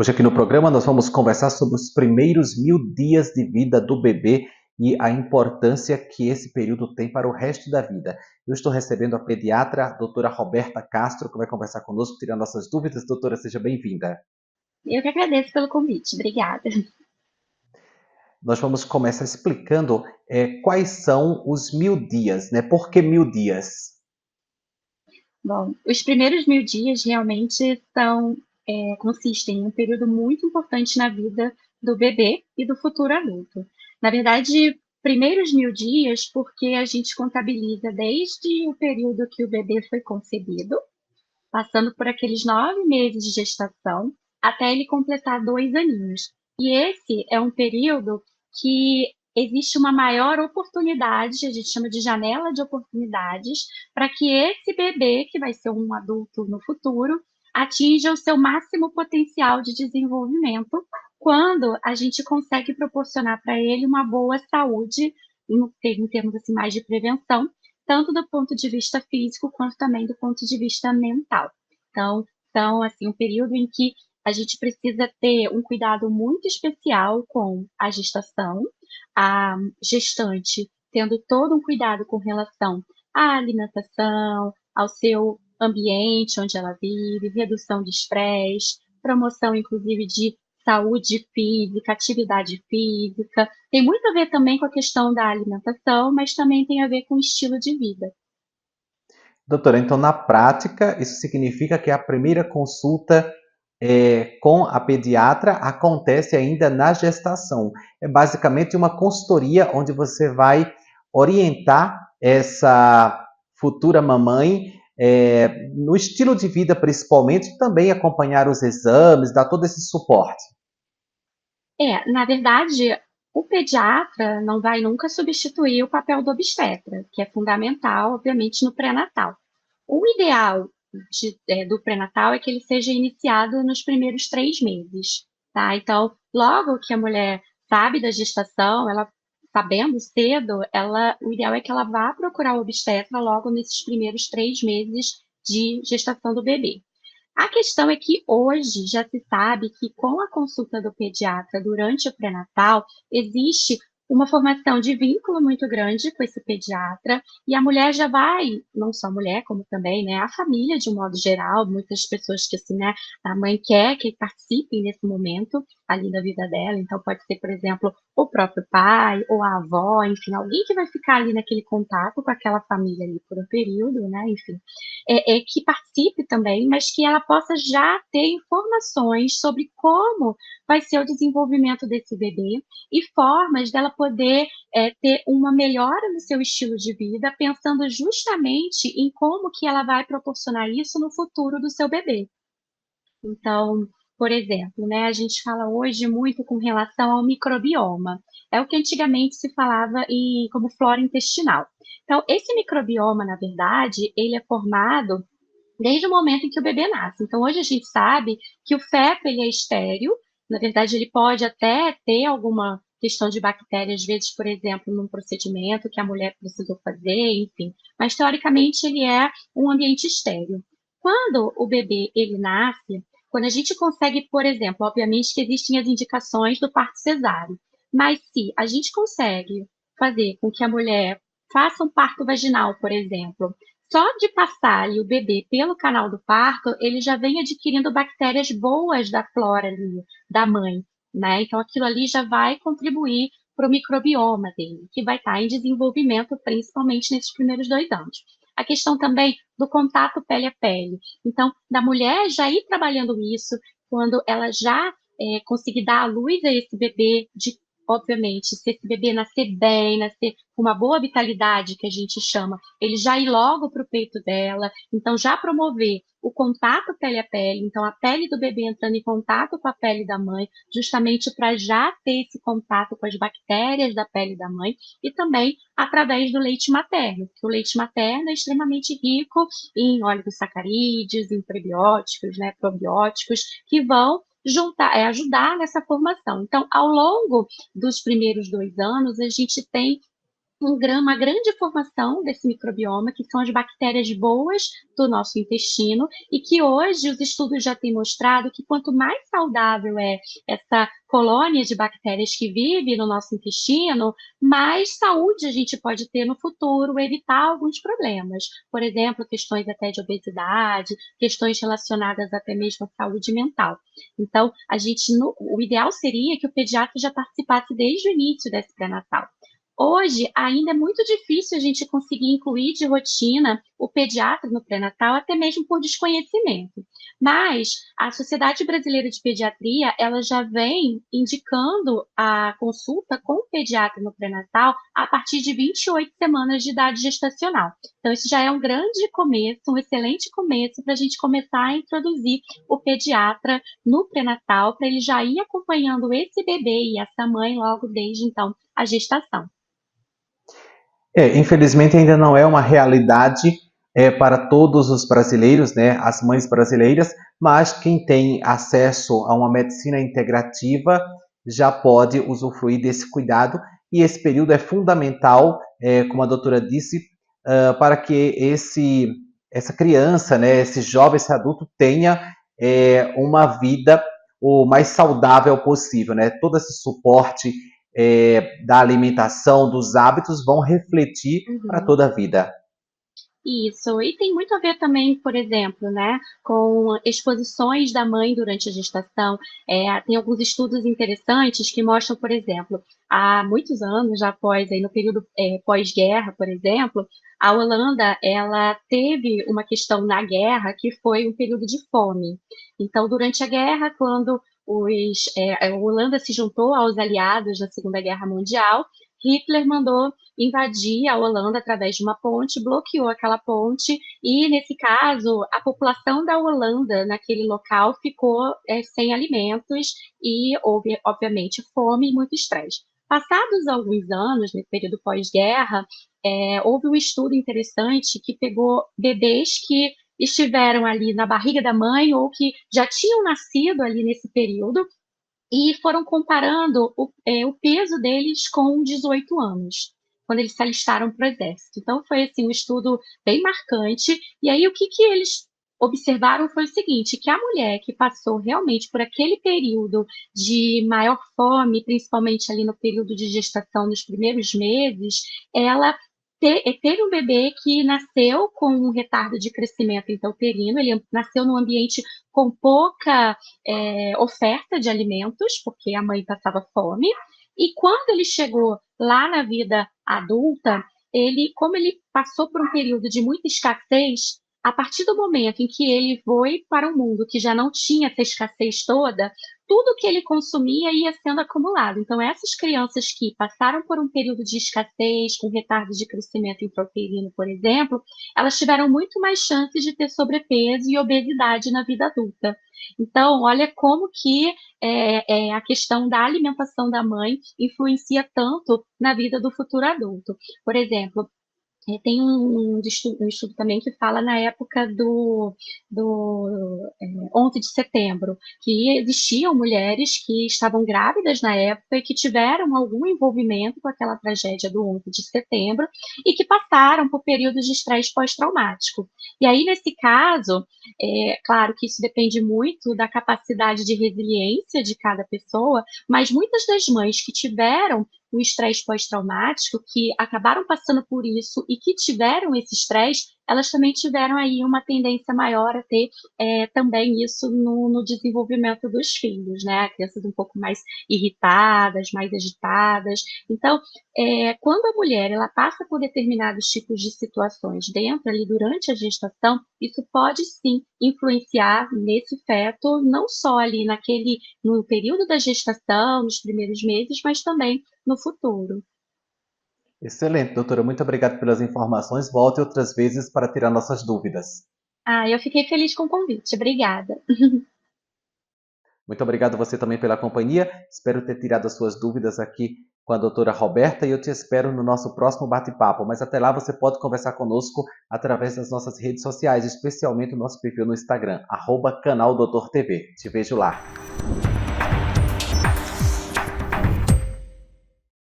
Hoje aqui no programa nós vamos conversar sobre os primeiros 1000 dias de vida do bebê e a importância que esse período tem para o resto da vida. Eu estou recebendo a pediatra, a doutora Roberta Castro, que vai conversar conosco, tirar nossas dúvidas. Doutora, seja bem-vinda. Eu que agradeço pelo convite, obrigada. Nós vamos começar explicando quais são os 1000 dias, né? Por que 1000 dias? Bom, os primeiros 1000 dias realmente consistem em um período muito importante na vida do bebê e do futuro adulto. Na verdade, primeiros 1000 dias, porque a gente contabiliza desde o período que o bebê foi concebido, passando por aqueles 9 meses de gestação, até ele completar 2 aninhos. E esse é um período que existe uma maior oportunidade, a gente chama de janela de oportunidades, para que esse bebê, que vai ser um adulto no futuro, atinja o seu máximo potencial de desenvolvimento, quando a gente consegue proporcionar para ele uma boa saúde, em termos assim, mais de prevenção, tanto do ponto de vista físico quanto também do ponto de vista mental. Então, assim, um período em que a gente precisa ter um cuidado muito especial com a gestação, a gestante tendo todo um cuidado com relação à alimentação, ao seu ambiente onde ela vive, redução de estresse, promoção, inclusive, de saúde física, atividade física. Tem muito a ver também com a questão da alimentação, mas também tem a ver com o estilo de vida. Doutora, então na prática, isso significa que a primeira consulta com a pediatra acontece ainda na gestação. É basicamente uma consultoria onde você vai orientar essa futura mamãe no estilo de vida, principalmente, e também acompanhar os exames, dar todo esse suporte. Na verdade, o pediatra não vai nunca substituir o papel do obstetra, que é fundamental, obviamente, no pré-natal. O ideal do pré-natal é que ele seja iniciado nos primeiros 3 meses, tá? Então, logo que a mulher sabe da gestação, ela sabendo cedo, o ideal é que ela vá procurar o obstetra logo nesses primeiros 3 meses de gestação do bebê. A questão é que hoje já se sabe que com a consulta do pediatra durante o pré-natal, existe uma formação de vínculo muito grande com esse pediatra, e a mulher já vai, não só a mulher, como também, né, a família de um modo geral, muitas pessoas que assim, né, a mãe quer que participem nesse momento ali da vida dela, então pode ser, por exemplo, o próprio pai ou a avó, enfim, alguém que vai ficar ali naquele contato com aquela família ali por um período, né, enfim, que participe também, mas que ela possa já ter informações sobre como vai ser o desenvolvimento desse bebê e formas dela poder ter uma melhora no seu estilo de vida, pensando justamente em como que ela vai proporcionar isso no futuro do seu bebê. Então, por exemplo, né, a gente fala hoje muito com relação ao microbioma. É o que antigamente se falava como flora intestinal. Então, esse microbioma, na verdade, ele é formado desde o momento em que o bebê nasce. Então, hoje a gente sabe que o feto ele é estéril. Na verdade, ele pode até ter alguma questão de bactéria, às vezes, por exemplo, num procedimento que a mulher precisou fazer, enfim. Mas, teoricamente, ele é um ambiente estéril. Quando o bebê ele nasce, quando a gente consegue, por exemplo, obviamente que existem as indicações do parto cesáreo, mas se a gente consegue fazer com que a mulher faça um parto vaginal, por exemplo, só de passar ali o bebê pelo canal do parto, ele já vem adquirindo bactérias boas da flora ali, da mãe, né? Então aquilo ali já vai contribuir para o microbioma dele, que vai estar em desenvolvimento, principalmente nesses primeiros 2 anos. A questão também do contato pele a pele. Então, da mulher já ir trabalhando isso, quando ela já conseguir dar à luz a esse bebê obviamente, se esse bebê nascer bem, nascer com uma boa vitalidade, que a gente chama, ele já ir logo para o peito dela, então já promover o contato pele a pele, então a pele do bebê entrando em contato com a pele da mãe, justamente para já ter esse contato com as bactérias da pele da mãe, e também através do leite materno, porque o leite materno é extremamente rico em oligosacarídeos, em prebióticos, né, probióticos, que vão ajudar nessa formação. Então, ao longo dos primeiros 2 anos, a gente tem uma grande formação desse microbioma, que são as bactérias boas do nosso intestino, e que hoje os estudos já têm mostrado que quanto mais saudável é essa colônia de bactérias que vive no nosso intestino, mais saúde a gente pode ter no futuro, evitar alguns problemas. Por exemplo, questões até de obesidade, questões relacionadas até mesmo à saúde mental. Então, o ideal seria que o pediatra já participasse desde o início desse pré-natal. Hoje, ainda é muito difícil a gente conseguir incluir de rotina o pediatra no pré-natal, até mesmo por desconhecimento. Mas a Sociedade Brasileira de Pediatria, ela já vem indicando a consulta com o pediatra no pré-natal a partir de 28 semanas de idade gestacional. Então, isso já é um grande começo, um excelente começo para a gente começar a introduzir o pediatra no pré-natal, para ele já ir acompanhando esse bebê e essa mãe logo desde então a gestação. Infelizmente ainda não é uma realidade para todos os brasileiros, né, as mães brasileiras, mas quem tem acesso a uma medicina integrativa já pode usufruir desse cuidado e esse período é fundamental, como a doutora disse, para que essa criança, né, esse jovem, esse adulto tenha uma vida o mais saudável possível, né? Todo esse suporte da alimentação, dos hábitos, vão refletir para Uhum. toda a vida. Isso, e tem muito a ver também, por exemplo, né, com exposições da mãe durante a gestação. Tem alguns estudos interessantes que mostram, por exemplo, há muitos anos, já após, aí, no período pós-guerra, por exemplo, a Holanda, ela teve uma questão na guerra que foi um período de fome. Então, durante a guerra, quando a Holanda se juntou aos aliados na Segunda Guerra Mundial, Hitler mandou invadir a Holanda através de uma ponte, bloqueou aquela ponte e, nesse caso, a população da Holanda naquele local ficou sem alimentos e houve, obviamente, fome e muito estresse. Passados alguns anos, nesse período pós-guerra, houve um estudo interessante que pegou bebês que estiveram ali na barriga da mãe ou que já tinham nascido ali nesse período e foram comparando o peso deles com 18 anos, quando eles se alistaram para o exército. Então, foi assim, um estudo bem marcante. E aí, o que, que eles observaram foi o seguinte, que a mulher que passou realmente por aquele período de maior fome, principalmente ali no período de gestação, nos primeiros meses, ela teve um bebê que nasceu com um retardo de crescimento intrauterino, ele nasceu num ambiente com pouca oferta de alimentos, porque a mãe passava fome, e quando ele chegou lá na vida adulta, como ele passou por um período de muita escassez, a partir do momento em que ele foi para um mundo que já não tinha essa escassez toda, tudo que ele consumia ia sendo acumulado. Então, essas crianças que passaram por um período de escassez, com retardo de crescimento intrauterino, por exemplo, elas tiveram muito mais chances de ter sobrepeso e obesidade na vida adulta. Então, olha como que a questão da alimentação da mãe influencia tanto na vida do futuro adulto. Por exemplo, tem um estudo também que fala na época do 11 de setembro, que existiam mulheres que estavam grávidas na época e que tiveram algum envolvimento com aquela tragédia do 11 de setembro e que passaram por períodos de estresse pós-traumático. E aí, nesse caso, claro que isso depende muito da capacidade de resiliência de cada pessoa, mas muitas das mães que tiveram o estresse pós-traumático, que acabaram passando por isso e que tiveram esse estresse, elas também tiveram aí uma tendência maior a ter também isso no desenvolvimento dos filhos, né? Crianças um pouco mais irritadas, mais agitadas. Então, quando a mulher ela passa por determinados tipos de situações dentro ali durante a gestação, isso pode sim influenciar nesse feto, não só ali no período da gestação, nos primeiros meses, mas também no futuro. Excelente, doutora. Muito obrigado pelas informações. Volte outras vezes para tirar nossas dúvidas. Ah, eu fiquei feliz com o convite. Obrigada. Muito obrigado você também pela companhia. Espero ter tirado as suas dúvidas aqui com a doutora Roberta e eu te espero no nosso próximo bate-papo. Mas até lá você pode conversar conosco através das nossas redes sociais, especialmente o nosso perfil no Instagram, @canaldoutortv. Te vejo lá.